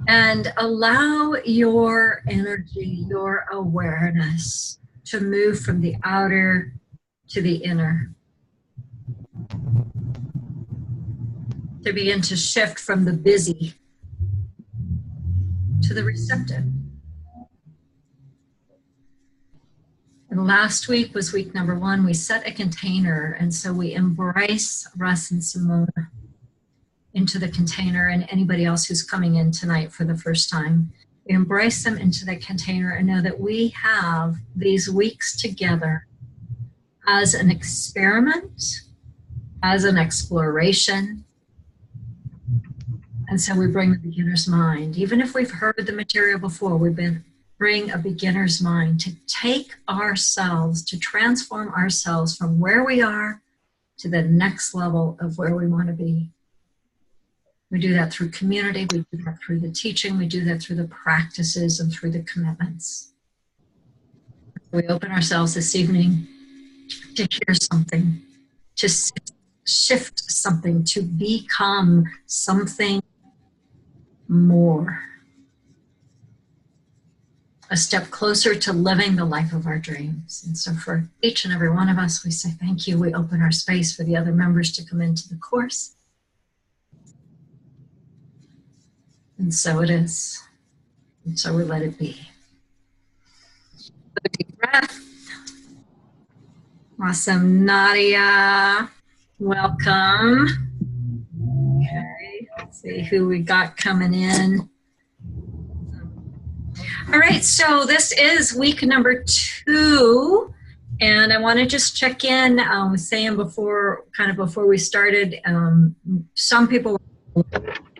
And allow your energy, your awareness to move from the outer to the inner. To begin to shift from the busy to the receptive. And last week was week number 1. We set a container, and so we embrace Russ and Simona into the container, and anybody else who's coming in tonight for the first time. We embrace them into the container and know that we have these weeks together as an experiment, as an exploration. And so we bring the beginner's mind. Even if we've heard the material before, bring a beginner's mind to take ourselves, to transform ourselves from where we are to the next level of where we want to be. We do that through community, we do that through the teaching, we do that through the practices and through the commitments. We open ourselves this evening to hear something, to shift something, to become something more. A step closer to living the life of our dreams. And so for each and every one of us, we say thank you. We open our space for the other members to come into the course. And so it is. And so we let it be. A deep breath. Awesome. Nadia, welcome. Okay, let's see who we got coming in. All right, so this is week number 2. And I want to just check in, saying before we started, some people were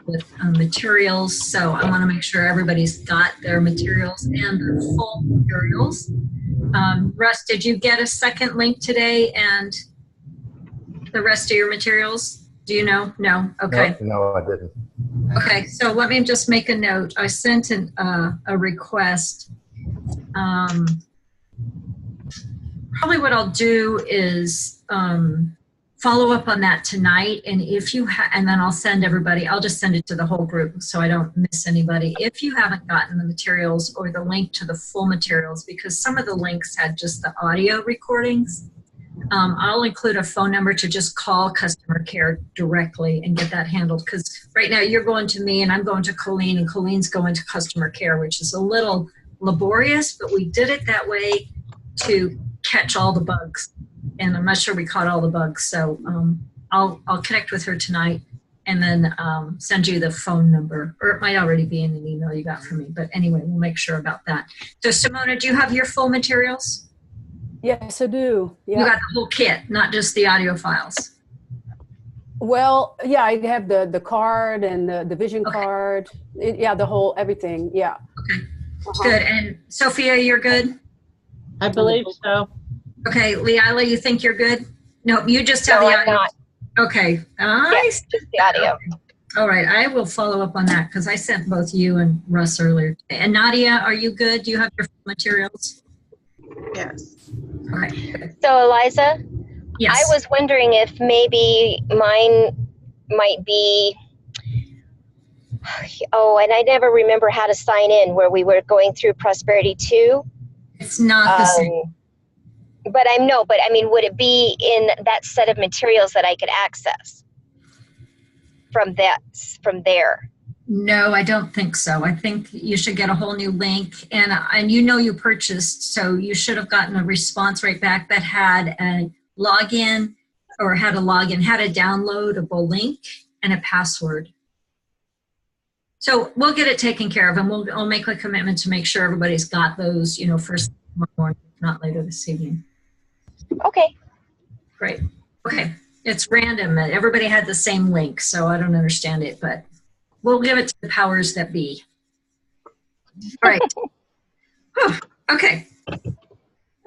with materials, so I want to make sure everybody's got their materials and their full materials. Russ, did you get a second link today and the rest of your materials? Do you know? No? Okay. No, I didn't. Okay, so let me just make a note. I sent a request. Probably what I'll do is follow up on that tonight, and if you and then I'll send everybody, I'll just send it to the whole group so I don't miss anybody. If you haven't gotten the materials or the link to the full materials, because some of the links had just the audio recordings, I'll include a phone number to just call customer care directly and get that handled, because right now you're going to me and I'm going to Colleen and Colleen's going to customer care, which is a little laborious, but we did it that way to catch all the bugs. And I'm not sure we caught all the bugs, so I'll connect with her tonight and then send you the phone number, or it might already be in an email you got from me. But anyway, we'll make sure about that. So Simona, do you have your full materials? Yes, I do. Yeah. You got the whole kit, not just the audio files. Well, yeah, I have the card and the vision card. Yeah, the whole everything. Yeah. Okay. Good. And Sophia, you're good? I believe so. Okay, Leila, you think you're good? No, you just have the audio. I'm not. Okay. Yes, just the audio. Okay. All right, I will follow up on that because I sent both you and Russ earlier. And Nadia, are you good? Do you have your materials? Yes. Okay, good. So Eliza, Yes. I was wondering if maybe mine might be, and I never remember how to sign in where we were going through Prosperity 2. It's not the same. But I mean, would it be in that set of materials that I could access from there? No, I don't think so. I think you should get a whole new link, and you purchased, so you should have gotten a response right back that had a login or had a downloadable link and a password. So we'll get it taken care of, and I'll make a commitment to make sure everybody's got those, first tomorrow morning, if not later this evening. Okay. Great. Okay. It's random. Everybody had the same link, so I don't understand it, but we'll give it to the powers that be. All right. Okay.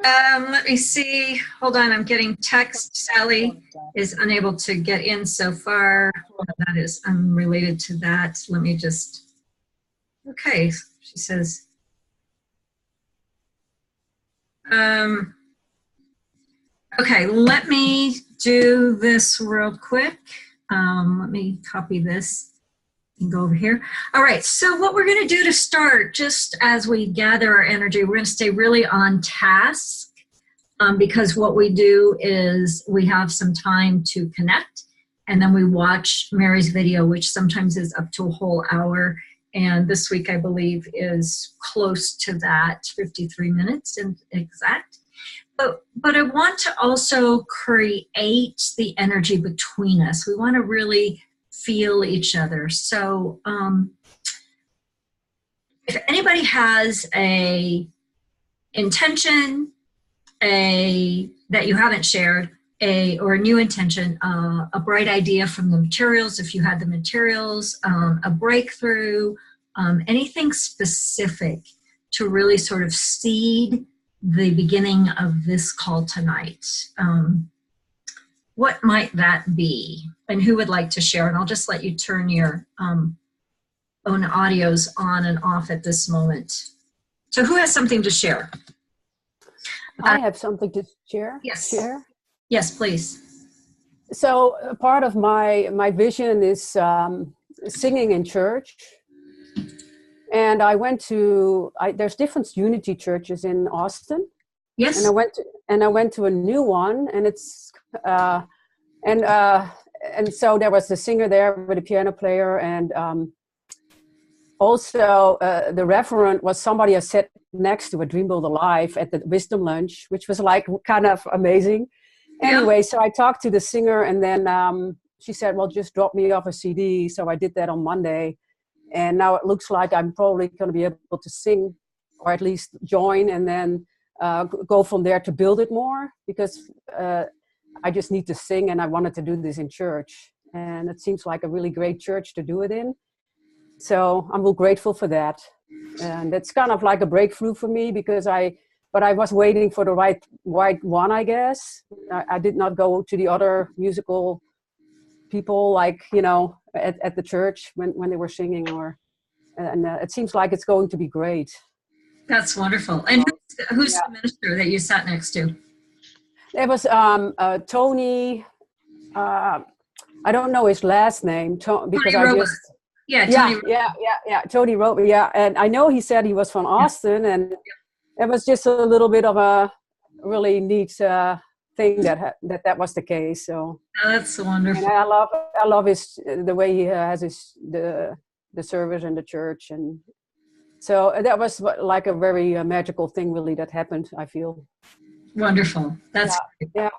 Let me see. Hold on. I'm getting text. Sally is unable to get in so far. That is unrelated to that. Let me just. Okay. She says. Okay, let me do this real quick. Let me copy this. can go over here. All right, so what we're going to do to start, just as we gather our energy, we're going to stay really on task, because what we do is we have some time to connect, and then we watch Mary's video, which sometimes is up to a whole hour, and this week I believe is close to that, 53 minutes in exact. But I want to also create the energy between us. We want to really feel each other. So if anybody has a intention, that you haven't shared, or a new intention, a bright idea from the materials, if you had the materials, a breakthrough, anything specific to really sort of seed the beginning of this call tonight. What might that be? And who would like to share? And I'll just let you turn your own audios on and off at this moment. So who has something to share? I have something to share. Yes. Share. Yes, please. So part of my vision is singing in church. And I went to, there's different unity churches in Austin. Yes. And I went to a new one, and it's and so there was the singer there with a piano player, and also the reverend was somebody I sat next to at Dreambuild Alive at the Wisdom Lunch, which was like kind of amazing. Anyway, so I talked to the singer, and then she said, well, just drop me off a CD. So I did that on Monday. And now it looks like I'm probably going to be able to sing, or at least join, and then go from there to build it more, because I just need to sing, and I wanted to do this in church. And it seems like a really great church to do it in. So I'm real grateful for that. And it's kind of like a breakthrough for me, because I was waiting for the right one, I guess. I did not go to the other musical people, like, you know, at the church when they were singing, and it seems like it's going to be great. That's wonderful. And who's the minister that you sat next to? It was Tony. I don't know his last name, because I just Tony Rober. Yeah, and I know he said he was from Austin, and it was just a little bit of a really neat thing that was the case. So that's wonderful. And I love the way he has the service in the church, and so that was like a very magical thing, really, that happened, I feel. Wonderful. That's great. Yeah.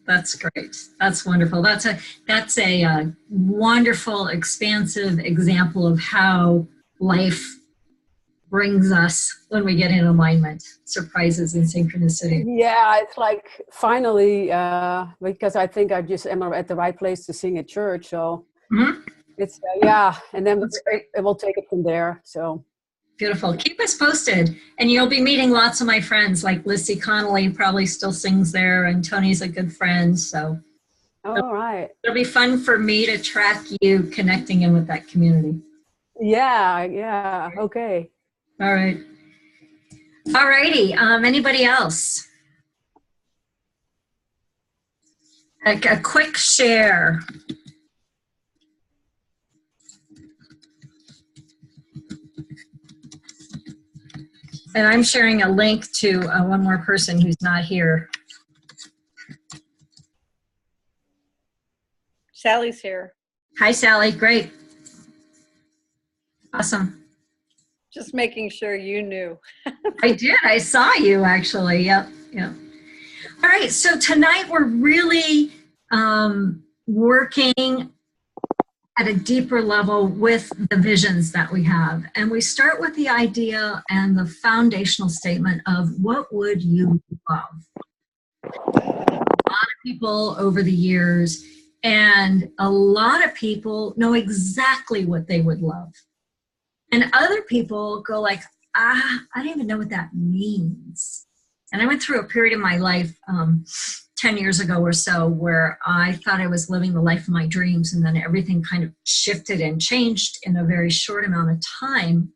That's great. That's wonderful. That's a wonderful, expansive example of how life brings us when we get in alignment, surprises and synchronicity. Yeah, it's like finally, because I think I just am at the right place to sing at church. So it's, and then it will take it from there. So beautiful. Keep us posted. And you'll be meeting lots of my friends, like Lissy Connolly probably still sings there, and Tony's a good friend. So all right. It'll be fun for me to track you connecting in with that community. Yeah. Okay. All right. All righty. Anybody else? A quick share. And I'm sharing a link to one more person who's not here. Sally's here. Hi, Sally. Great. Awesome. Just making sure you knew. I did. I saw you, actually. Yep. All right. So tonight we're really working at a deeper level with the visions that we have. And we start with the idea and the foundational statement of what would you love? A lot of people over the years, and a lot of people know exactly what they would love. And other people go like, I don't even know what that means. And I went through a period in my life 10 years ago or so where I thought I was living the life of my dreams, and then everything kind of shifted and changed in a very short amount of time.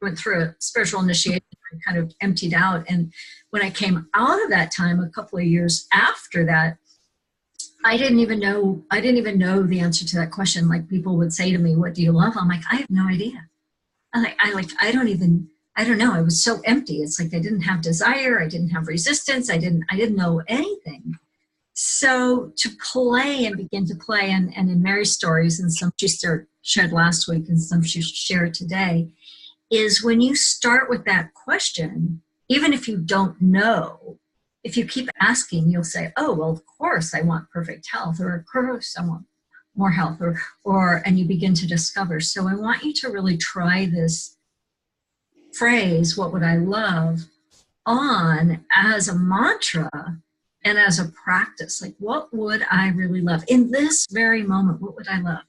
Went through a spiritual initiation and kind of emptied out. And when I came out of that time, a couple of years after that, I didn't even know the answer to that question. Like people would say to me, what do you love? I'm like, I have no idea. I don't know. I was so empty. It's like I didn't have desire. I didn't have resistance. I didn't know anything. So to play and begin to play, and in Mary's stories, and some she shared last week and some she shared today, is when you start with that question, even if you don't know, if you keep asking, you'll say, oh, well, of course I want perfect health, or of course I want more health, and you begin to discover. So I want you to really try this phrase, what would I love, on as a mantra and as a practice. Like, what would I really love? In this very moment, what would I love?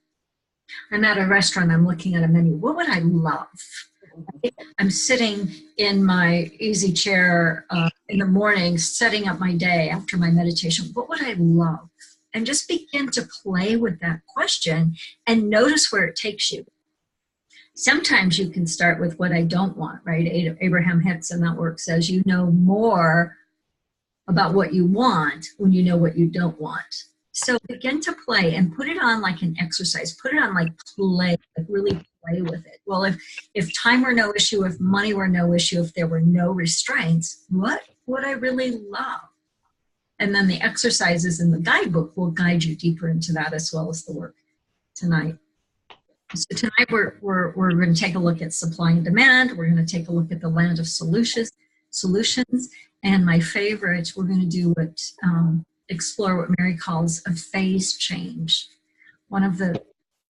I'm at a restaurant, I'm looking at a menu. What would I love? I'm sitting in my easy chair in the morning, setting up my day after my meditation. What would I love? And just begin to play with that question and notice where it takes you. Sometimes you can start with what I don't want, right? Abraham Hicks in that work says you know more about what you want when you know what you don't want. So begin to play and put it on like an exercise. Put it on like play, like really play with it. Well, if time were no issue, if money were no issue, if there were no restraints, what would I really love? And then the exercises in the guidebook will guide you deeper into that, as well as the work tonight. So tonight we're going to take a look at supply and demand. We're going to take a look at the land of solutions. And my favorite, we're going to do explore what Mary calls a phase change. One of the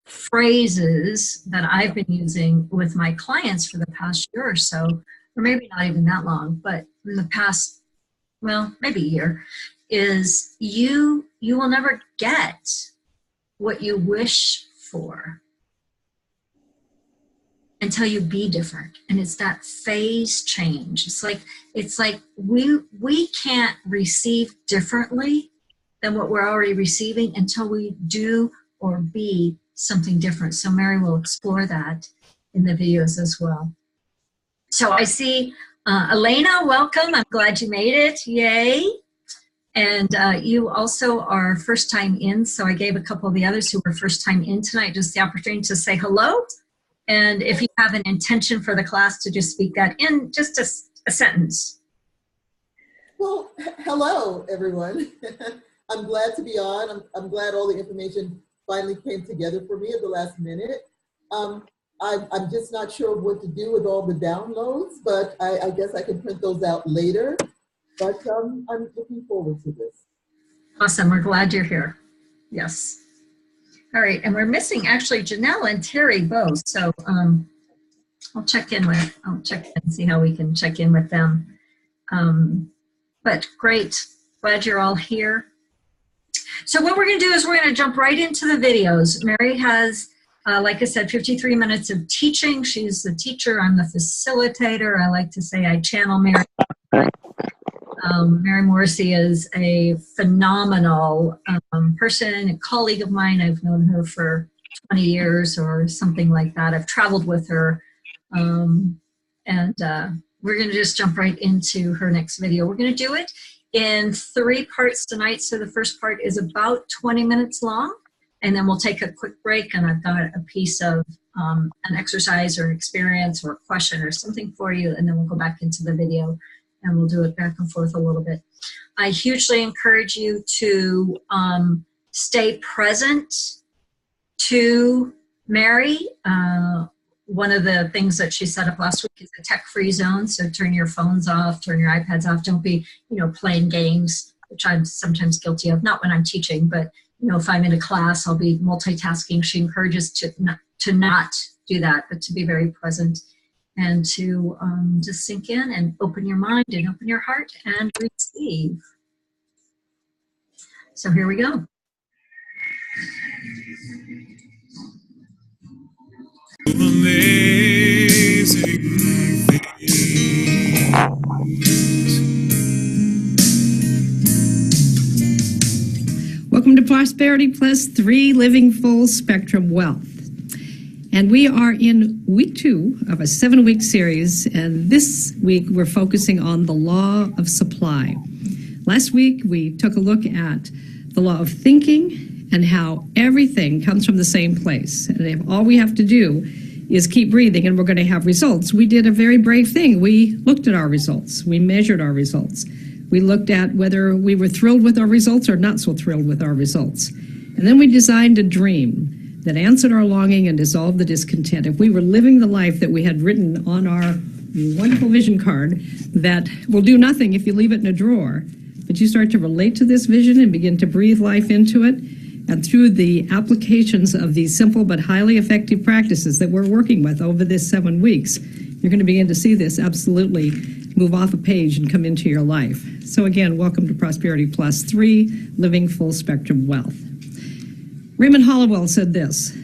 phrases that I've been using with my clients for the past year or so, or maybe not even that long, but in the past, well, maybe a year, is you will never get what you wish for until you be different. And it's that phase change. It's like we can't receive differently than what we're already receiving until we do or be something different. So Mary will explore that in the videos as well. So I see Elena, welcome. I'm glad you made it. Yay. And you also are first time in. So I gave a couple of the others who were first time in tonight just the opportunity to say hello. And if you have an intention for the class, to just speak that in just a sentence. Well, hello, everyone. I'm glad to be on. I'm glad all the information finally came together for me at the last minute. I'm just not sure what to do with all the downloads, but I guess I can print those out later. But I'm looking forward to this. Awesome. We're glad you're here. Yes. All right. And we're missing actually Janelle and Terry both. So I'll check in and see how we can check in with them. But great. Glad you're all here. So what we're going to do is we're going to jump right into the videos. Mary has, like I said, 53 minutes of teaching. She's the teacher. I'm the facilitator. I like to say I channel Mary. Mary Morrissey is a phenomenal person, a colleague of mine. I've known her for 20 years or something like that. I've traveled with her. And we're going to just jump right into her next video. We're going to do it in 3 parts tonight. So the first part is about 20 minutes long, and then we'll take a quick break, and I've got a piece of an exercise or an experience or a question or something for you, and then we'll go back into the video and we'll do it back and forth a little bit. I hugely encourage you to stay present to Mary. One of the things that she set up last week is a tech-free zone. So turn your phones off, turn your iPads off. Don't be, playing games, which I'm sometimes guilty of. Not when I'm teaching, but if I'm in a class, I'll be multitasking. She encourages to not do that, but to be very present and to just sink in and open your mind and open your heart and receive. So here we go. Welcome to Prosperity Plus 3 Living Full Spectrum Wealth. And we are in week 2 of a 7-week series. And this week we're focusing on the law of supply. Last week we took a look at the law of thinking, and how everything comes from the same place. And if all we have to do is keep breathing and we're going to have results. We did a very brave thing. We looked at our results. We measured our results. We looked at whether we were thrilled with our results or not so thrilled with our results. And then we designed a dream that answered our longing and dissolved the discontent. If we were living the life that we had written on our wonderful vision card, that will do nothing if you leave it in a drawer, but you start to relate to this vision and begin to breathe life into it, and through the applications of these simple but highly effective practices that we're working with over this 7 weeks, you're going to begin to see this absolutely move off a page and come into your life. So again, welcome to Prosperity Plus 3, Living Full Spectrum Wealth. Raymond Hollowell said this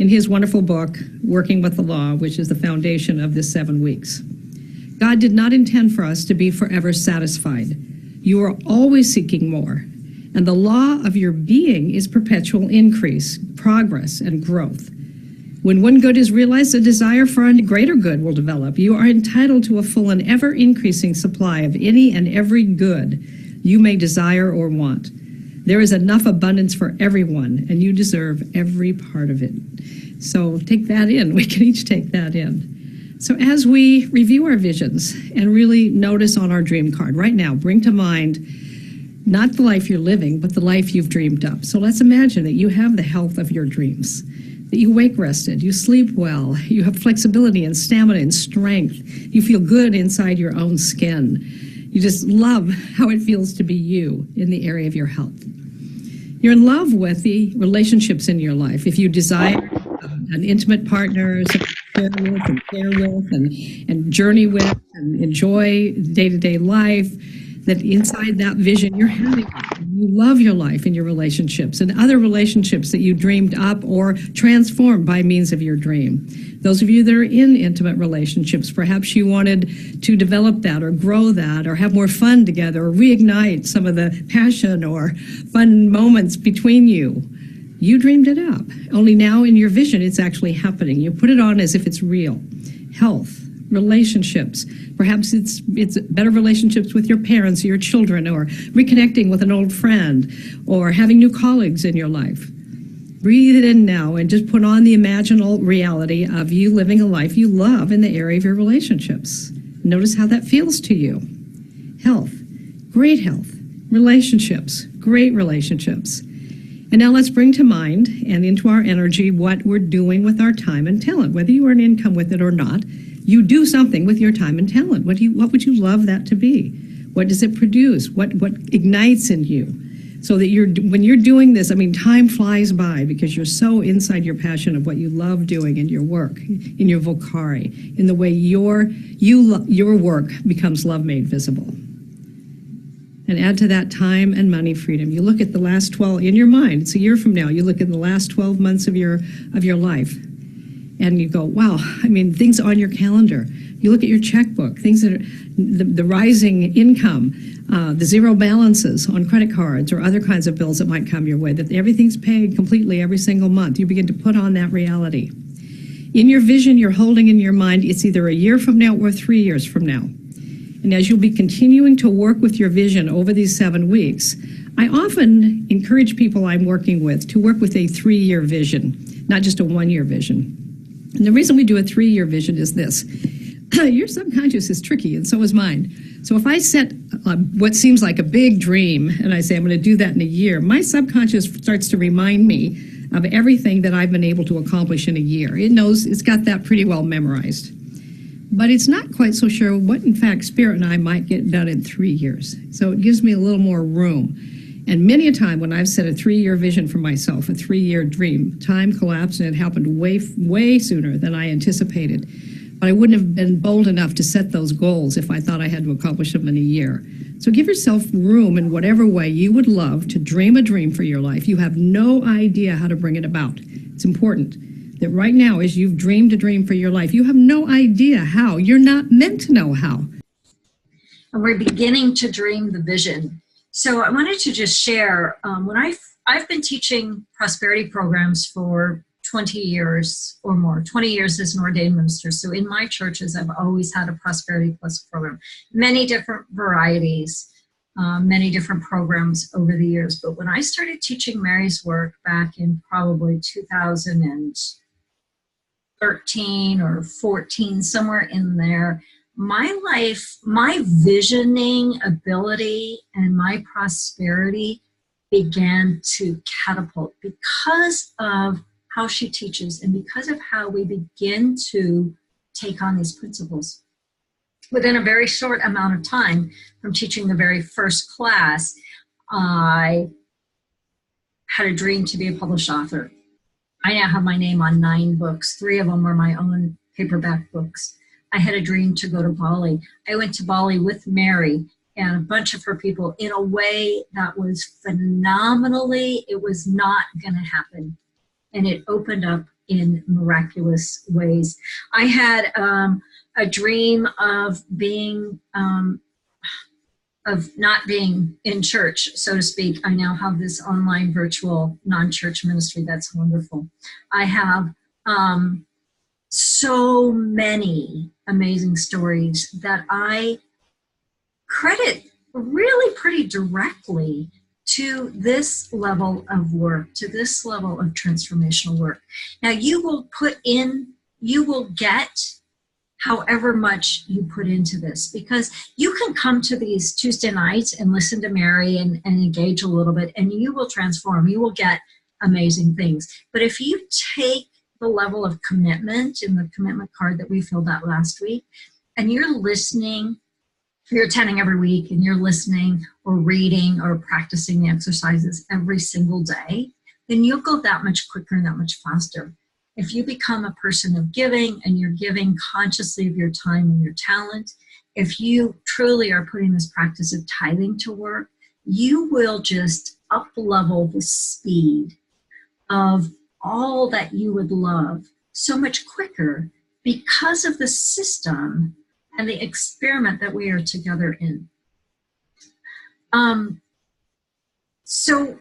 in his wonderful book, Working with the Law, which is the foundation of this 7 weeks. God did not intend for us to be forever satisfied. You are always seeking more. And the law of your being is perpetual increase, progress, and growth. When one good is realized, a desire for a greater good will develop. You are entitled to a full and ever-increasing supply of any and every good you may desire or want. There is enough abundance for everyone, and you deserve every part of it. So take that in. We can each take that in. So as we review our visions and really notice on our dream card right now, bring to mind not the life you're living, but the life you've dreamed up. So let's imagine that you have the health of your dreams, that you wake rested, you sleep well, you have flexibility and stamina and strength, you feel good inside your own skin. You just love how it feels to be you in the area of your health. You're in love with the relationships in your life. If you desire an intimate partner, someone to share with and journey with and enjoy day-to-day life, that inside that vision you're having, you love your life and your relationships and other relationships that you dreamed up or transformed by means of your dream. Those of you that are in intimate relationships, perhaps you wanted to develop that or grow that or have more fun together or reignite some of the passion or fun moments between you. You dreamed it up. Only now in your vision it's actually happening. You put it on as if it's real. Health, relationships. Perhaps it's better relationships with your parents or your children, or reconnecting with an old friend, or having new colleagues in your life. Breathe it in now and just put on the imaginal reality of you living a life you love in the area of your relationships. Notice how that feels to you. Health, great health. Relationships, great relationships. And now let's bring to mind and into our energy what we're doing with our time and talent. Whether you earn income with it or not, you do something with your time and talent. What would you love that to be? What does it produce? What ignites in you? So that when you're doing this, I mean, time flies by because you're so inside your passion of what you love doing in your work, in your vocari, in the way your work becomes love made visible. And add to that time and money freedom. You look at the last 12 in your mind. It's a year from now. You look at the last 12 months of your life. And you go, wow, I mean, things on your calendar. You look at your checkbook, things that are the rising income, the zero balances on credit cards or other kinds of bills that might come your way, that everything's paid completely every single month. You begin to put on that reality. In your vision, you're holding in your mind, it's either a year from now or 3 years from now. And as you'll be continuing to work with your vision over these 7 weeks, I often encourage people I'm working with to work with a 3-year vision, not just a 1-year vision. And the reason we do a 3-year vision is this. Your subconscious is tricky, and so is mine. So if I set what seems like a big dream, and I say I'm going to do that in a year, my subconscious starts to remind me of everything that I've been able to accomplish in a year. It knows, it's got that pretty well memorized. But it's not quite so sure what, in fact, Spirit and I might get done in 3 years. So it gives me a little more room. And many a time when I've set a 3-year vision for myself, a 3-year dream, time collapsed and it happened way sooner than I anticipated. But I wouldn't have been bold enough to set those goals if I thought I had to accomplish them in a year. So give yourself room in whatever way you would love to dream a dream for your life. You have no idea how to bring it about. It's important that right now, as you've dreamed a dream for your life, you have no idea how. You're not meant to know how. And we're beginning to dream the vision. So I wanted to just share, when I've been teaching prosperity programs for 20 years or more, 20 years as an ordained minister. So in my churches, I've always had a Prosperity Plus program, many different varieties. many different programs over the years. But when I started teaching Mary's work back in probably 2013 or 14, somewhere in there, my life, my visioning ability and my prosperity began to catapult because of how she teaches and because of how we begin to take on these principles. Within a very short amount of time from teaching the very first class, I had a dream to be a published author. I now have my name on 9 books. 3 of them are my own paperback books. I had a dream to go to Bali. I went to Bali with Mary and a bunch of her people in a way that was phenomenally, it was not going to happen. And it opened up in miraculous ways. I had a dream of being, of not being in church, so to speak. I now have this online virtual non-church ministry. That's wonderful. I have so many amazing stories that I credit really pretty directly to this level of work, to this level of transformational work. Now you will put in, you will get however much you put into this, because you can come to these Tuesday nights and listen to Mary and engage a little bit, and you will transform, you will get amazing things. But if you take the level of commitment in the commitment card that we filled out last week, and you're listening, you're attending every week and you're listening or reading or practicing the exercises every single day, then you'll go that much quicker and that much faster. If you become a person of giving and you're giving consciously of your time and your talent, if you truly are putting this practice of tithing to work, you will just up-level the speed of all that you would love so much quicker because of the system and the experiment that we are together in. So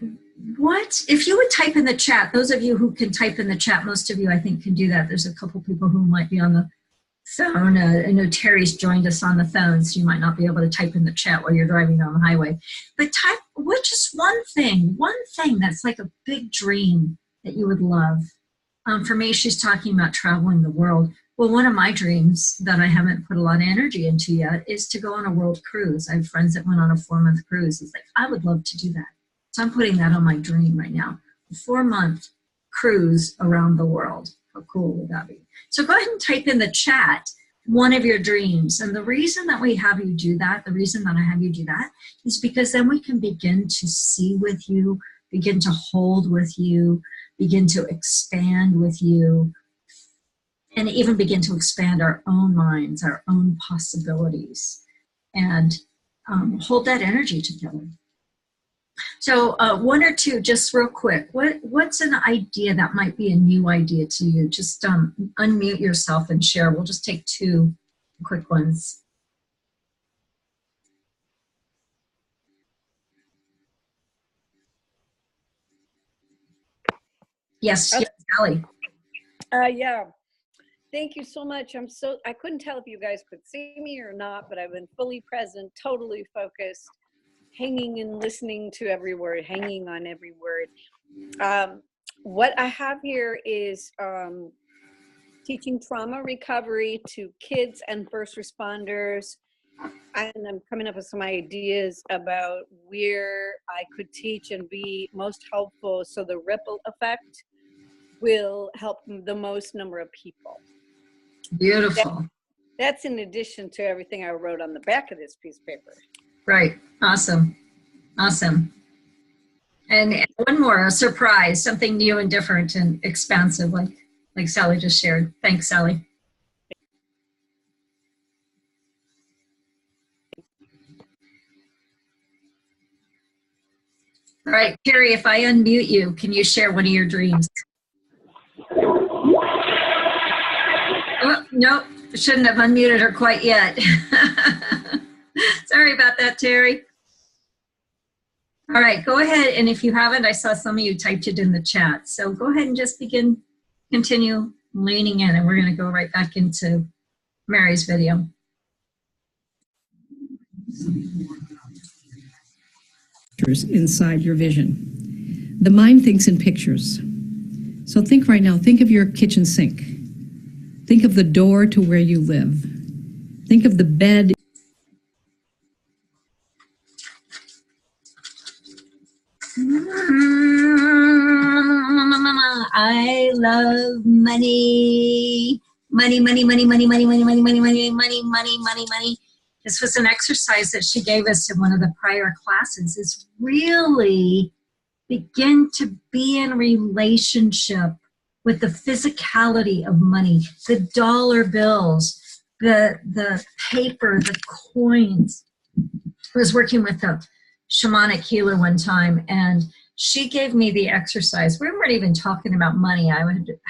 what, if you would type in the chat, those of you who can type in the chat, most of you I think can do that. There's a couple people who might be on the phone. I know Terry's joined us on the phone, so you might not be able to type in the chat while you're driving down the highway. But type, what, just one thing that's like a big dream that you would love. For me, she's talking about traveling the world. Well, one of my dreams that I haven't put a lot of energy into yet is to go on a world cruise. I have friends that went on a 4-month cruise. It's like, I would love to do that. So I'm putting that on my dream right now. A 4-month cruise around the world. How cool would that be? So go ahead and type in the chat one of your dreams. And the reason that we have you do that, the reason that I have you do that, is because then we can begin to see with you, begin to hold with you, begin to expand with you, and even begin to expand our own minds, our own possibilities, and hold that energy together. So 1 or 2, just real quick, what's an idea that might be a new idea to you? Just unmute yourself and share. We'll just take 2 quick ones. Yes, yes, Sally. Yeah. Thank you so much. I couldn't tell if you guys could see me or not, but I've been fully present, totally focused, hanging and listening to every word, hanging on every word. What I have here is teaching trauma recovery to kids and first responders. And I'm coming up with some ideas about where I could teach and be most helpful so the ripple effect will help the most number of people. Beautiful. That's in addition to everything I wrote on the back of this piece of paper. Right. Awesome. Awesome. And one more, a surprise, something new and different and expansive, like Sally just shared. Thanks, Sally. All right, Carrie, if I unmute you, can you share one of your dreams? Oh, nope, shouldn't have unmuted her quite yet. Sorry about that, Terry. All right, go ahead, and if you haven't, I saw some of you typed it in the chat. So go ahead and just continue leaning in, and we're gonna go right back into Mary's video. pictures inside your vision. The mind thinks in pictures. So think right now, think of your kitchen sink. Think of the door to where you live. Think of the bed. I love money. Money, money, money, money, money, money, money, money, money, money, money, money, money. This was an exercise that she gave us in one of the prior classes, is really begin to be in relationship with the physicality of money, the dollar bills, the paper, the coins. I was working with a shamanic healer one time, and she gave me the exercise. We weren't even talking about money. I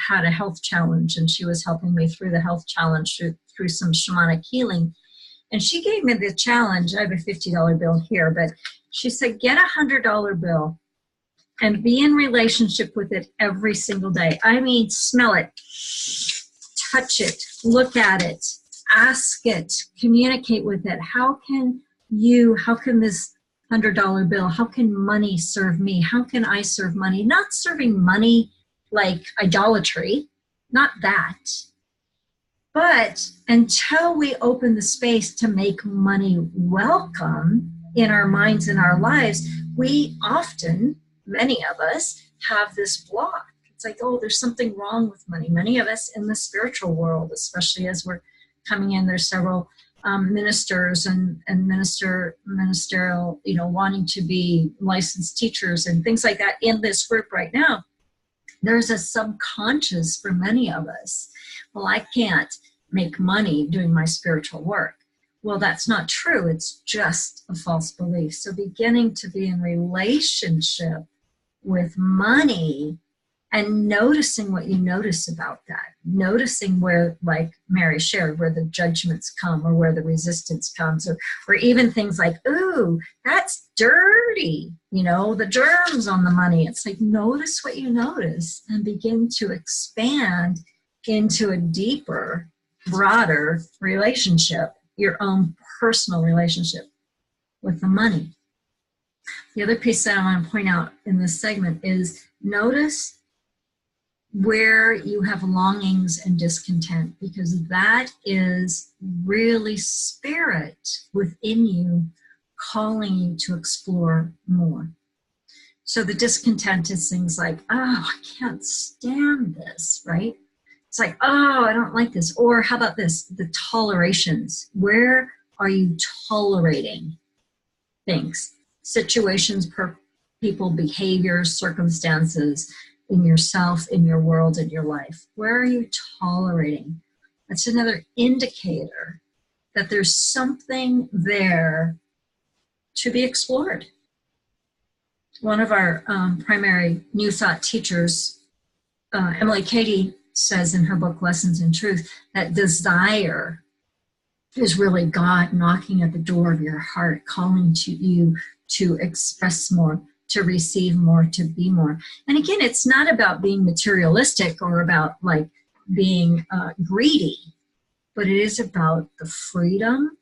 had a health challenge, and she was helping me through the health challenge through some shamanic healing. And she gave me the challenge. I have a $50 bill here, but she said, get a $100 bill and be in relationship with it every single day. I mean, smell it, touch it, look at it, ask it, communicate with it. How can this $100 bill, how can money serve me? How can I serve money? Not serving money like idolatry, not that. But until we open the space to make money welcome in our minds and our lives, we often, many of us, have this block. It's like, oh, there's something wrong with money. Many of us in the spiritual world, especially as we're coming in, there's several ministers and ministerial, wanting to be licensed teachers and things like that in this group right now. There's a subconscious for many of us. Well, I can't make money doing my spiritual work. Well, that's not true. It's just a false belief. So beginning to be in relationship with money and noticing what you notice about that, noticing where, like Mary shared, where the judgments come or where the resistance comes, or even things like, ooh, that's dirty, the germs on the money. It's like, notice what you notice and begin to expand into a deeper, broader relationship, your own personal relationship with the money. The other piece that I want to point out in this segment is notice where you have longings and discontent, because that is really spirit within you calling you to explore more. So the discontent is things like, oh, I can't stand this, right? It's like, oh, I don't like this. Or how about this? The tolerations. Where are you tolerating things, situations, people, behaviors, circumstances in yourself, in your world, in your life? Where are you tolerating? That's another indicator that there's something there to be explored. One of our primary New Thought teachers, Emily Cady, says in her book, Lessons in Truth, that desire is really God knocking at the door of your heart, calling to you to express more, to receive more, to be more. And again, it's not about being materialistic or about like being greedy, but it is about the freedom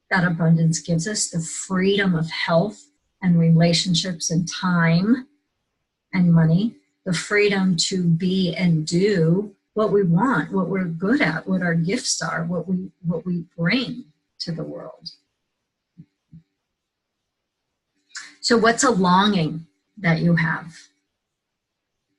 that abundance gives us, the freedom of health and relationships and time and money, the freedom to be and do what we want, what we're good at, what our gifts are, what we bring to the world. So what's a longing that you have,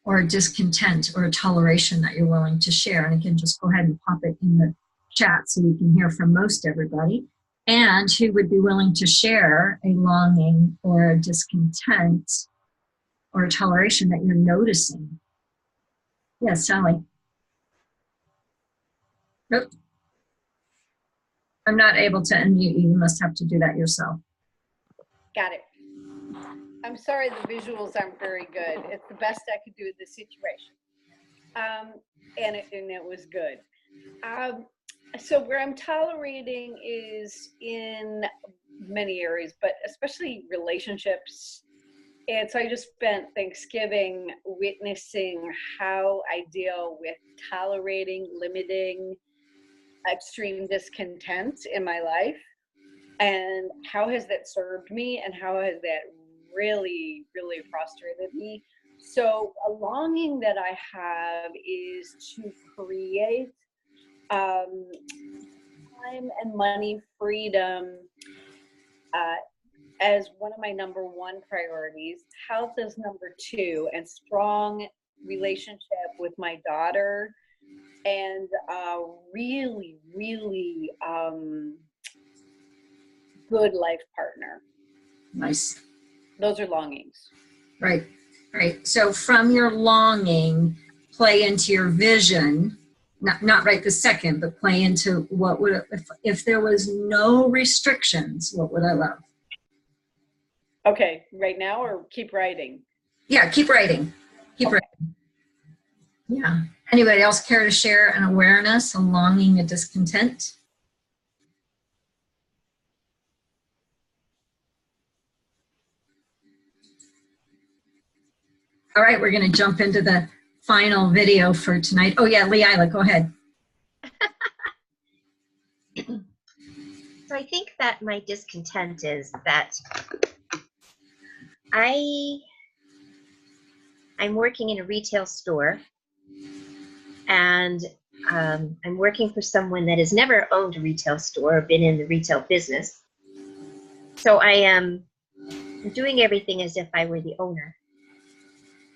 or a discontent or a toleration that you're willing to share? And again, just go ahead and pop it in the chat so we can hear from most everybody. And who would be willing to share a longing or a discontent or a toleration that you're noticing? Yes, Sally. Nope. I'm not able to unmute you. You must have to do that yourself. Got it. I'm sorry the visuals aren't very good. It's the best I could do in this situation. And it was good. So where I'm tolerating is in many areas, but especially relationships. And so I just spent Thanksgiving witnessing how I deal with tolerating, limiting extreme discontent in my life. And how has that served me, and how has that really, really frustrated me? So a longing that I have is to create time and money freedom as one of my number one priorities. Health is number two, and strong relationship with my daughter, and really, really good life partner. Nice. Those are longings. Right. Right. So from your longing, play into your vision, not right this second, but play into what would, if there was no restrictions, what would I love? Okay, right now or keep writing? Yeah, keep writing. Keep writing. Yeah. Anybody else care to share an awareness, a longing, a discontent? All right, we're going to jump into the final video for tonight. Oh yeah, Leila, go ahead. So I think that my discontent is that I'm working in a retail store, and I'm working for someone that has never owned a retail store or been in the retail business. So I am doing everything as if I were the owner,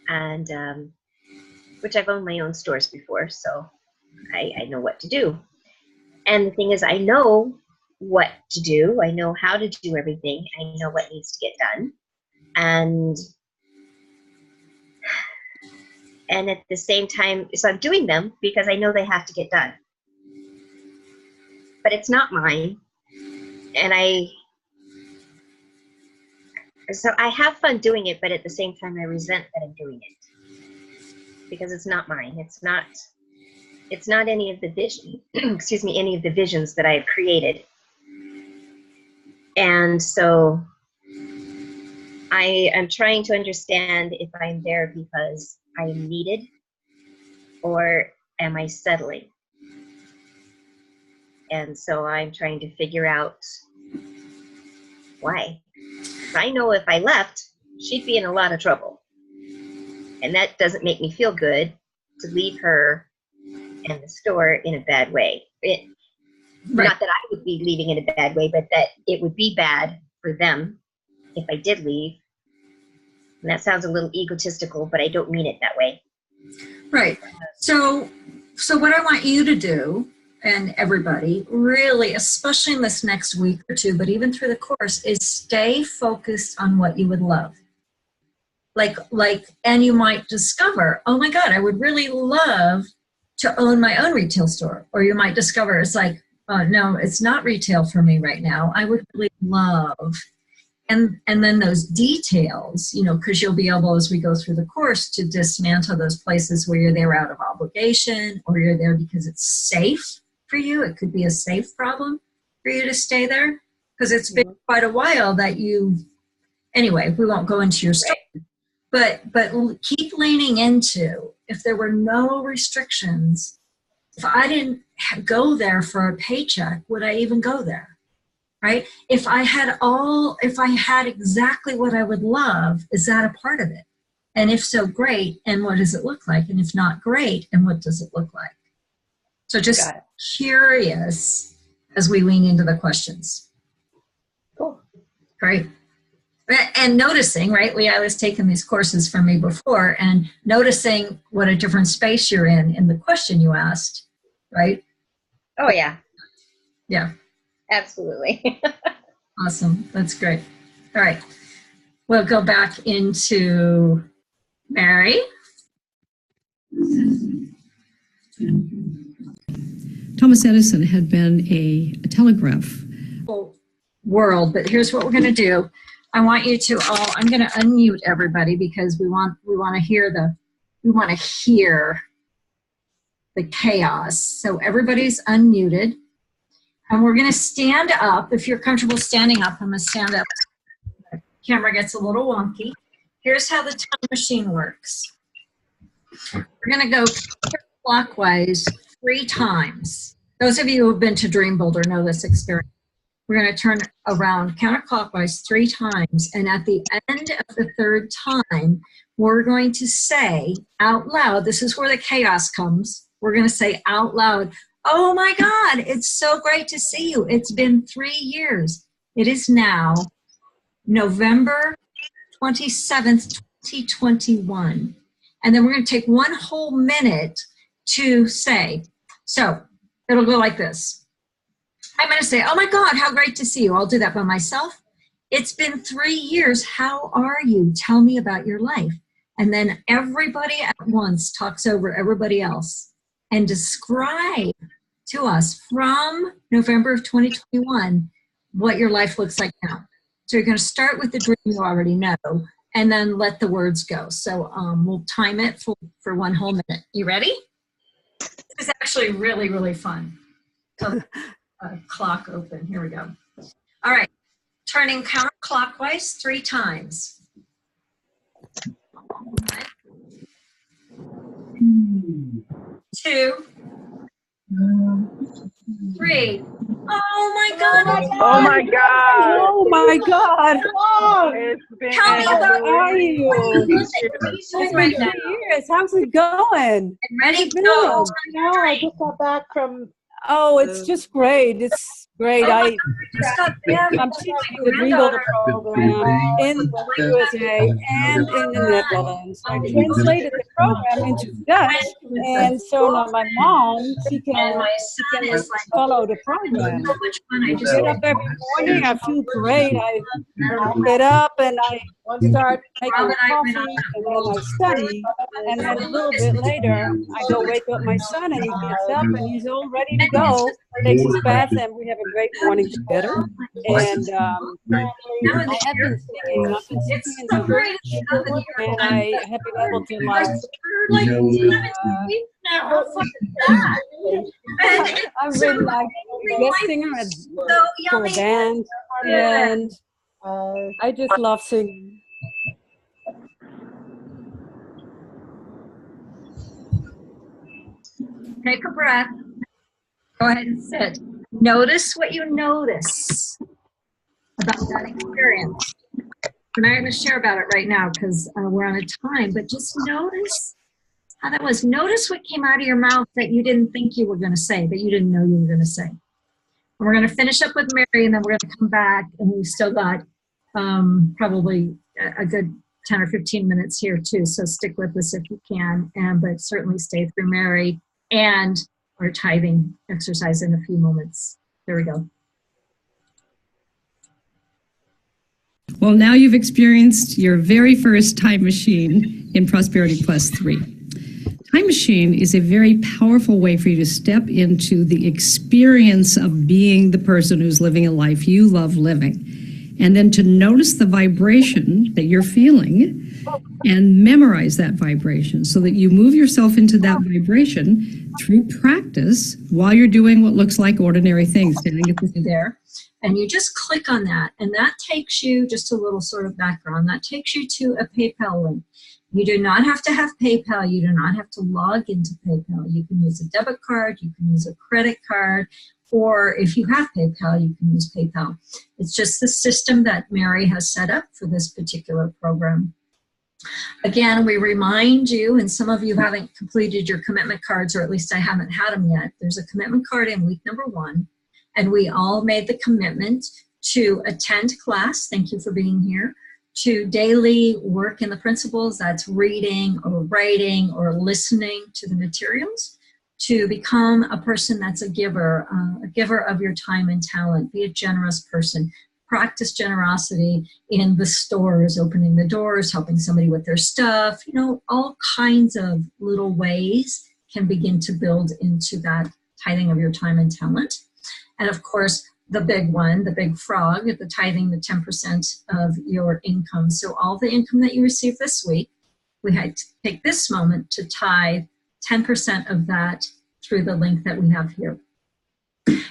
and which I've owned my own stores before, so I know what to do. And the thing is, I know what to do. I know how to do everything. I know what needs to get done. And at the same time, so I'm doing them because I know they have to get done. But it's not mine. And so I have fun doing it, but at the same time, I resent that I'm doing it because it's not mine. It's not any of the vision, excuse me, any of the visions that I have created. And so I am trying to understand if I'm there because I am needed, or am I settling? And so I'm trying to figure out why. I know if I left, she'd be in a lot of trouble. And that doesn't make me feel good to leave her and the store in a bad way. Right. Not that I would be leaving in a bad way, but that it would be bad for them if I did leave. And that sounds a little egotistical, but I don't mean it that way. Right. So what I want you to do, and everybody, really, especially in this next week or two, but even through the course, is stay focused on what you would love. And you might discover, oh my God, I would really love to own my own retail store. Or you might discover it's like, oh, no, it's not retail for me right now. I would really love. And then those details, because you'll be able, as we go through the course, to dismantle those places where you're there out of obligation, or you're there because it's safe for you. It could be a safe problem for you to stay there, because it's been quite a while that anyway, we won't go into your story. But keep leaning into, if there were no restrictions, if I didn't go there for a paycheck, would I even go there? Right? If I had exactly what I would love, is that a part of it? And if so, great. And what does it look like? And if not, great. And what does it look like? So just curious as we lean into the questions. Cool. Great. And noticing, right? Leah was taking these courses from me before, and noticing what a different space you're in the question you asked, right? Oh, yeah. Yeah. Absolutely. Awesome. That's great. All right. We'll go back into Mary. Thomas Edison had been a telegraph World, but here's what we're going to do. I want you to all, I'm going to unmute everybody because we want to hear the chaos. So everybody's unmuted. And we're going to stand up. If you're comfortable standing up, I'm going to stand up. The camera gets a little wonky. Here's how the time machine works. We're going to go clockwise 3 times. Those of you who have been to Dream Builder know this experience. We're going to turn around counterclockwise 3 times. And at the end of the 3rd time, we're going to say out loud, this is where the chaos comes. We're going to say out loud, oh my God, it's so great to see you. It's been 3 years. It is now November 27th, 2021. And then we're going to take 1 whole minute to say, so it'll go like this. I'm going to say, oh my God, how great to see you. I'll do that by myself. It's been 3 years. How are you? Tell me about your life. And then everybody at once talks over everybody else and describe to us from November of 2021 what your life looks like now. So you're going to start with the dream you already know and then let the words go. So we'll time it for 1 whole minute. You ready? This is actually really, really fun. So, clock open. Here we go. All right. Turning counterclockwise 3 times. 1, 2, 3. Oh my God. Oh my God. Oh my God. It's been Tell me about How are you? It's It's right been now. 3 years. How's it going? And ready? Good. Go. No, I just got back from. Oh, it's just great. It's great. Oh my God, we just got back. I'm teaching the Dream Builder program in the USA and in the Netherlands. I translated the program into Dutch, and so now my mom, she And can my son is like, follow the I don't program. know which one I I just get up every morning. I feel great. I get up and I start making coffee, and then I study. And then a little bit later, I go wake up my son, and he gets up and he's all ready to go. Takes his bath, and we have a great morning together. And I have been singing. I've been singing in so the great. church, and I have been able to like. Like 17 weeks now. How fun is that? And I've so been like guest singer at so for a yummy. band, and I just love singing. Take a breath. Go ahead and sit. Notice what you notice about that experience. I'm not going to share about it right now because we're on a time, but just notice how that was. Notice what came out of your mouth that you didn't think you were going to say, that you didn't know you were going to say. And we're going to finish up with Mary, and then we're going to come back, and we've still got probably a good 10 or 15 minutes here too, so stick with us if you can, but certainly stay through Mary and our tithing exercise in a few moments. There we go. Well, now you've experienced your very first time machine in Prosperity Plus 3. Time machine is a very powerful way for you to step into the experience of being the person who's living a life you love living. And then to notice the vibration that you're feeling and memorize that vibration so that you move yourself into that vibration through practice while you're doing what looks like ordinary things. There. And you just click on that, and that takes you, just a little sort of background, that takes you to a PayPal link. You do not have to have PayPal. You do not have to log into PayPal. You can use a debit card. You can use a credit card. Or if you have PayPal, you can use PayPal. It's just the system that Mary has set up for this particular program. Again, we remind you, and some of you haven't completed your commitment cards, or at least I haven't had them yet. There's a commitment card in week number 1, and we all made the commitment to attend class. Thank you for being here. To daily work in the principles, that's reading or writing or listening to the materials. To become a person that's a giver of your time and talent. Be a generous person. Practice generosity in the stores, opening the doors, helping somebody with their stuff. You know, all kinds of little ways can begin to build into that tithing of your time and talent. And of course, the big one, the big frog, the tithing the 10% of your income. So all the income that you receive this week, we had to take this moment to tithe 10% of that through the link that we have here.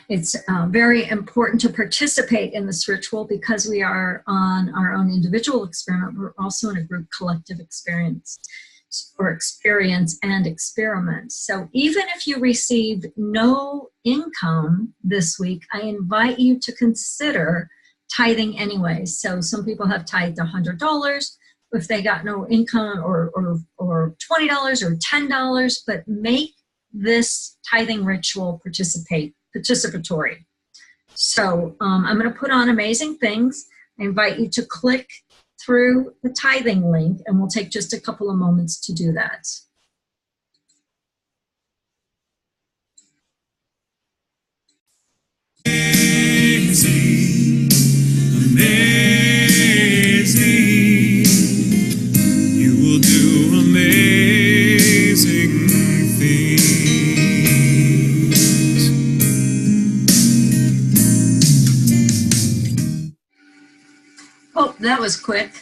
It's very important to participate in this ritual because we are on our own individual experiment. We're also in a group collective experience. or experience and experiment. So even if you received no income this week, I invite you to consider tithing anyway. So some people have tithed $100 if they got no income, or $20 or $10, but make this tithing ritual participatory. So I'm going to put on Amazing Things. I invite you to click through the tithing link, and we'll take just a couple of moments to do that. Amazing, amazing. You will do amazing things. Oh, that was quick.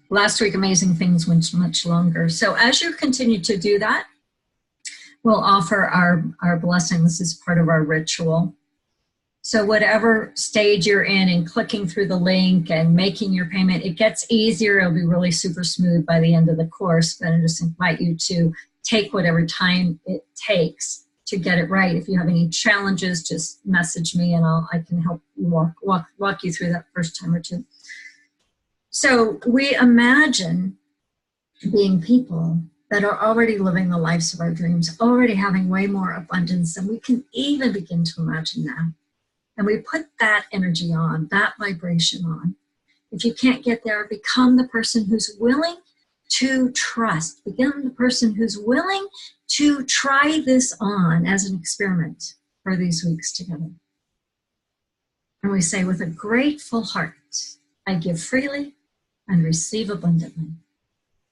Last week, Amazing Things went much longer. So as you continue to do that, we'll offer our blessings as part of our ritual. So whatever stage you're in clicking through the link and making your payment, it gets easier. It'll be really super smooth by the end of the course, but I just invite you to take whatever time it takes to get it right. If you have any challenges, just message me and I can help you walk you through that first time or two. So we imagine being people that are already living the lives of our dreams, already having way more abundance than we can even begin to imagine now. And we put that energy on, that vibration on. If you can't get there, become the person who's willing to trust. Become the person who's willing to try this on as an experiment for these weeks together. And we say, with a grateful heart, I give freely and receive abundantly.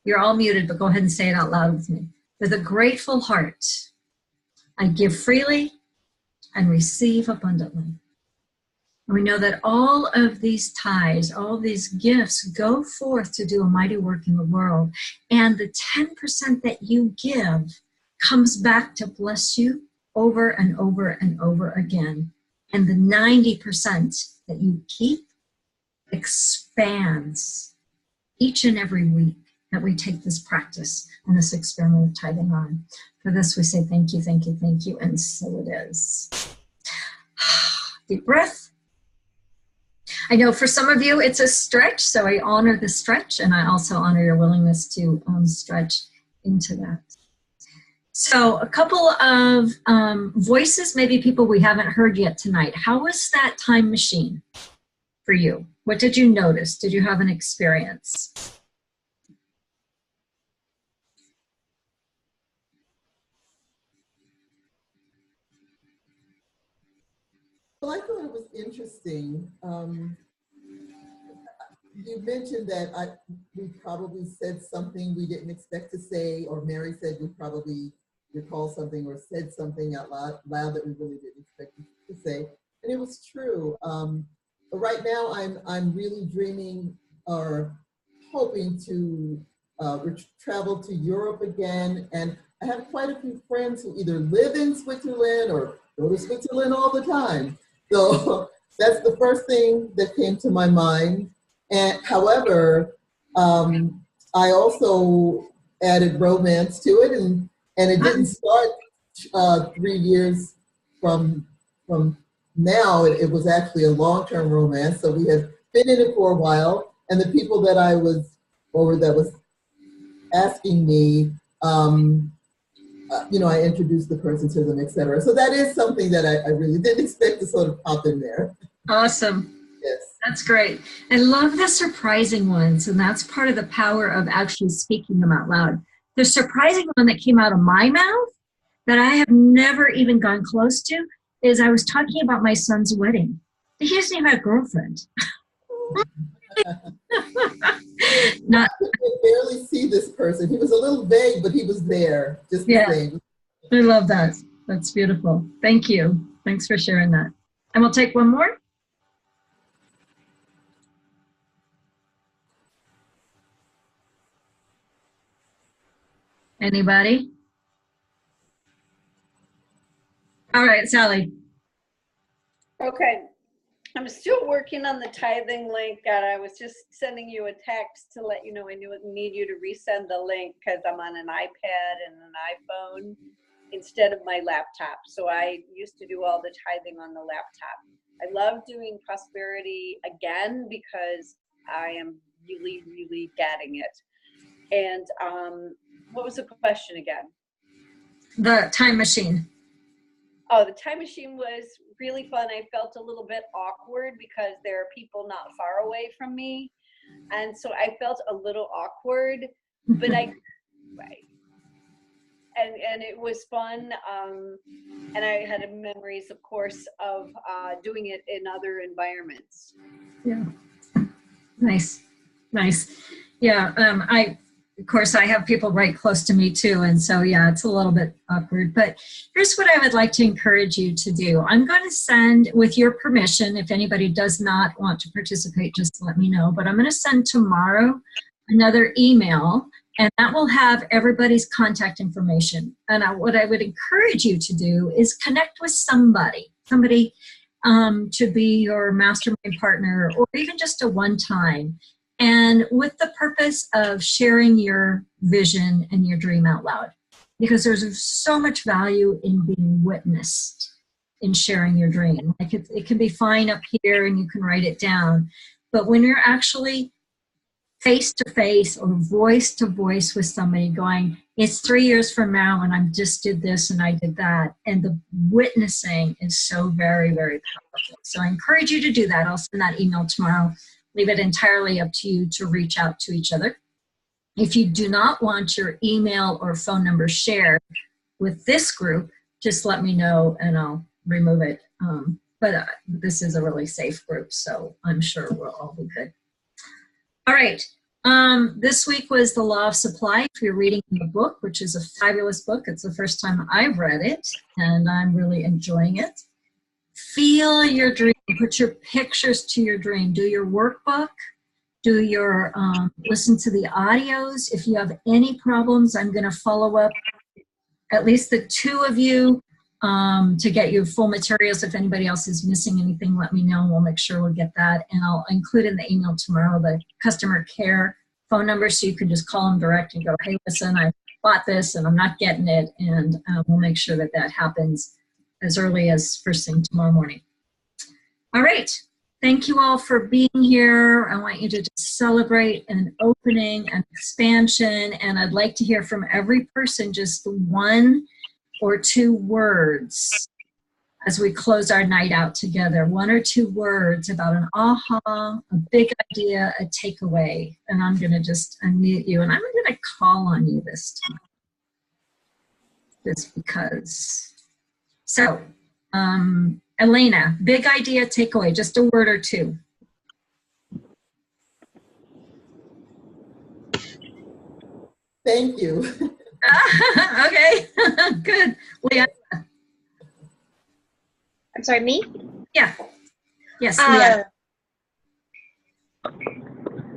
You're all muted, but go ahead and say it out loud with me. With a grateful heart, I give freely and receive abundantly. And we know that all of these tithes, all these gifts go forth to do a mighty work in the world. And the 10% that you give comes back to bless you over and over and over again. And the 90% that you keep expands each and every week that we take this practice and this experiment of tithing on. For this, we say thank you, thank you, thank you, and so it is. Deep breath. I know for some of you it's a stretch, so I honor the stretch, and I also honor your willingness to stretch into that. So a couple of voices, maybe people we haven't heard yet tonight. How was that time machine for you? What did you notice? Did you have an experience? Well, I thought it was interesting. You mentioned that we probably said something we didn't expect to say, or Mary said we probably recalled something or said something out loud that we really didn't expect to say. And it was true. But right now, I'm really dreaming or hoping to travel to Europe again. And I have quite a few friends who either live in Switzerland or go to Switzerland all the time. So that's the first thing that came to my mind. And however, I also added romance to it, and it didn't start 3 years from now. It was actually a long-term romance. So we had been in it for a while, and the people that that was asking me, I introduced the person to them, etc. So that is something that I really didn't expect to sort of pop in there. Awesome. Yes. That's great. I love the surprising ones, and that's part of the power of actually speaking them out loud. The surprising one that came out of my mouth that I have never even gone close to is I was talking about my son's wedding. He doesn't even have a girlfriend. I could barely see this person. He was a little vague, but he was there, just the same. I love that. That's beautiful. Thank you. Thanks for sharing that. And we'll take one more. Anybody? All right, Sally. Okay. I'm still working on the tithing link, and I was just sending you a text to let you know I need you to resend the link because I'm on an iPad and an iPhone instead of my laptop. So I used to do all the tithing on the laptop. I love doing prosperity again because I am really, really getting it. And what was the question again? The time machine. Oh, the time machine was really fun. I felt a little bit awkward because there are people not far away from me. And so I felt a little awkward, but and it was fun. And I had memories, of course, of doing it in other environments. Yeah. Nice. Yeah. Of course, I have people right close to me too. And so, yeah, it's a little bit awkward. But here's what I would like to encourage you to do. I'm going to send, with your permission, if anybody does not want to participate, just let me know. But I'm going to send tomorrow another email, and that will have everybody's contact information. And what I would encourage you to do is connect with somebody to be your mastermind partner, or even just a one-time. And with the purpose of sharing your vision and your dream out loud, because there's so much value in being witnessed in sharing your dream. Like it can be fine up here and you can write it down, but when you're actually face to face or voice to voice with somebody going, it's 3 years from now and I just did this and I did that, and the witnessing is so very, very powerful. So I encourage you to do that. I'll send that email tomorrow. Leave it entirely up to you to reach out to each other. If you do not want your email or phone number shared with this group, just let me know and I'll remove it. But this is a really safe group, so I'm sure we'll all be good. All right. This week was The Law of Supply. If you're reading the book, which is a fabulous book, it's the first time I've read it, and I'm really enjoying it. Feel your dream. Put your pictures to your dream. Do your workbook. Do your listen to the audios. If you have any problems, I'm going to follow up at least the two of you to get you full materials. If anybody else is missing anything, let me know and we'll make sure we'll get that. And I'll include in the email tomorrow the customer care phone number so you can just call them direct and go, hey, listen, I bought this and I'm not getting it. And we'll make sure that that happens as early as first thing tomorrow morning. All right. Thank you all for being here. I want you to just celebrate an opening, an expansion, and I'd like to hear from every person just 1 or 2 words as we close our night out together. 1 or 2 words about an aha, a big idea, a takeaway. And I'm going to just unmute you, and I'm going to call on you this time. Just because. So, Elena, big idea, takeaway, just a word or 2. Thank you. Okay, good. Leah. I'm sorry, me? Yeah. Yes, Leah.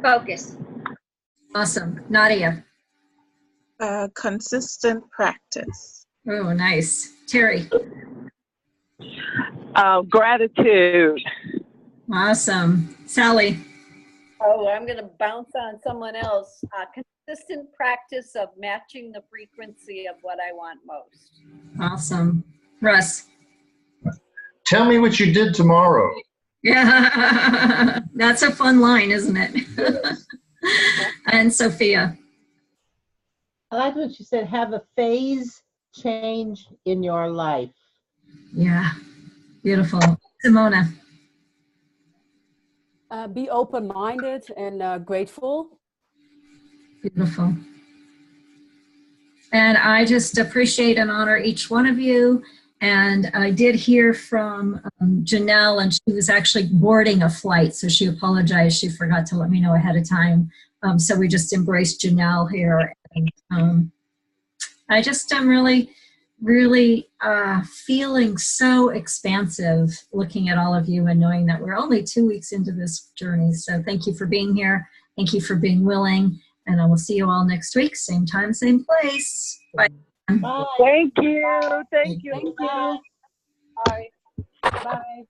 Focus. Awesome. Nadia. Consistent practice. Oh, nice. Terry. Gratitude. Awesome. Sally. Oh, I'm going to bounce on someone else. Consistent practice of matching the frequency of what I want most. Awesome. Russ. Tell me what you did tomorrow. Yeah, that's a fun line, isn't it? Yes. And Sophia. I like what you said, have a phase change in your life. Yeah, beautiful. Simona. Be open-minded and grateful. Beautiful. And I just appreciate and honor each one of you. And I did hear from Janelle, and she was actually boarding a flight, so she apologized. She forgot to let me know ahead of time. So we just embraced Janelle here. And I just am really, really feeling so expansive looking at all of you and knowing that we're only 2 weeks into this journey. So thank you for being here. Thank you for being willing. And I will see you all next week, same time, same place. Bye. Bye. Thank you. Thank you. Thank you. Bye. Bye.